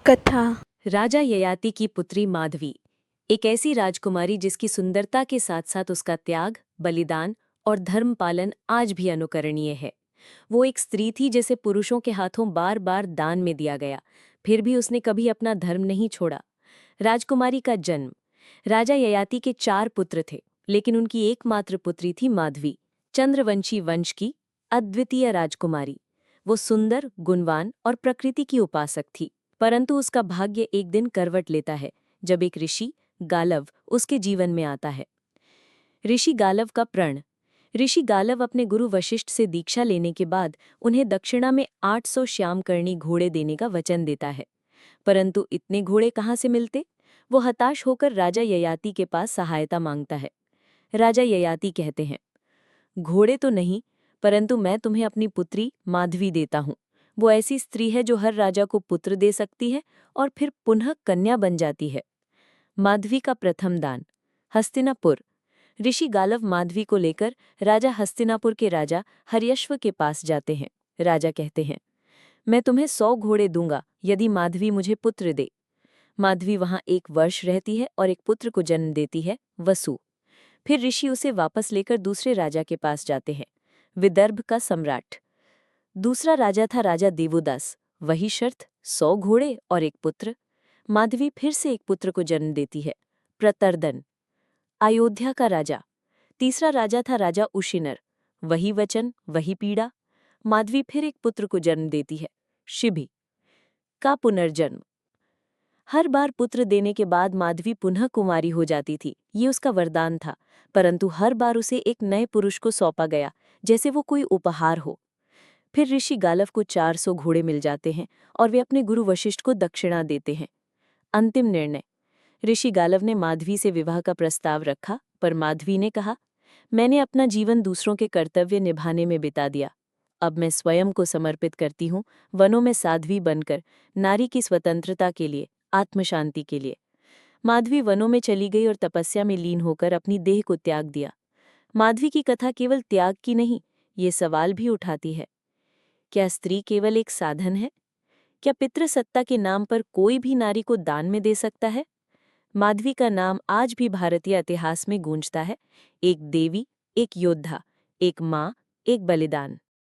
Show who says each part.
Speaker 1: कथा।
Speaker 2: राजा ययाति की पुत्री माधवी एक ऐसी राजकुमारी जिसकी सुंदरता के साथ साथ उसका त्याग, बलिदान और धर्म पालन आज भी अनुकरणीय है। वो एक स्त्री थी जिसे पुरुषों के हाथों बार बार दान में दिया गया, फिर भी उसने कभी अपना धर्म नहीं छोड़ा। राजकुमारी का जन्म। राजा ययाति के 4 पुत्र थे, लेकिन उनकी एकमात्र पुत्री थी माधवी, चंद्रवंशी वंश की अद्वितीय राजकुमारी। वो सुंदर, गुणवान और प्रकृति की उपासक थी। परंतु उसका भाग्य एक दिन करवट लेता है जब एक ऋषि गालव उसके जीवन में आता है। ऋषि गालव का प्रण। ऋषि गालव अपने गुरु वशिष्ठ से दीक्षा लेने के बाद उन्हें दक्षिणा में 800 श्यामकर्णी घोड़े देने का वचन देता है। परंतु इतने घोड़े कहाँ से मिलते? वो हताश होकर राजा ययाति के पास सहायता मांगता है। राजा ययाति कहते हैं, घोड़े तो नहीं, परंतु मैं तुम्हें अपनी पुत्री माधवी देता हूँ। वो ऐसी स्त्री है जो हर राजा को पुत्र दे सकती है और फिर पुनः कन्या बन जाती है। माधवी का प्रथम दान। हस्तिनापुर। ऋषि गालव माधवी को लेकर राजा हस्तिनापुर के राजा हर्यश्व के पास जाते हैं। राजा कहते हैं, मैं तुम्हें 100 घोड़े दूंगा यदि माधवी मुझे पुत्र दे। माधवी वहां 1 वर्ष रहती है और एक पुत्र को जन्म देती है, वसु। फिर ऋषि उसे वापस लेकर दूसरे राजा के पास जाते हैं, विदर्भ का सम्राट। दूसरा राजा था राजा देवोदास। वही शर्त, 100 घोड़े और एक पुत्र। माधवी फिर से एक पुत्र को जन्म देती है, प्रतर्दन। अयोध्या का राजा। तीसरा राजा था राजा उशिनर। वही वचन, वही पीड़ा। माधवी फिर एक पुत्र को जन्म देती है, शिभी का पुनर्जन्म। हर बार पुत्र देने के बाद माधवी पुनः कुंवारी हो जाती थी, ये उसका वरदान था। परंतु हर बार उसे एक नए पुरुष को सौंपा गया, जैसे वो कोई उपहार हो। फिर ऋषि गालव को 400 घोड़े मिल जाते हैं और वे अपने गुरु वशिष्ठ को दक्षिणा देते हैं। अंतिम निर्णय। ऋषि गालव ने माधवी से विवाह का प्रस्ताव रखा, पर माधवी ने कहा, मैंने अपना जीवन दूसरों के कर्तव्य निभाने में बिता दिया। अब मैं स्वयं को समर्पित करती हूँ, वनों में साध्वी बनकर, नारी की स्वतंत्रता के लिए, आत्मशांति के लिए। माधवी वनों में चली गई और तपस्या में लीन होकर अपनी देह को त्याग दिया। माधवी की कथा केवल त्याग की नहीं, ये सवाल भी उठाती है, क्या स्त्री केवल एक साधन है? क्या पितृसत्ता के नाम पर कोई भी नारी को दान में दे सकता है? माधवी का नाम आज भी भारतीय इतिहास में गूंजता है, एक देवी, एक योद्धा, एक माँ, एक बलिदान।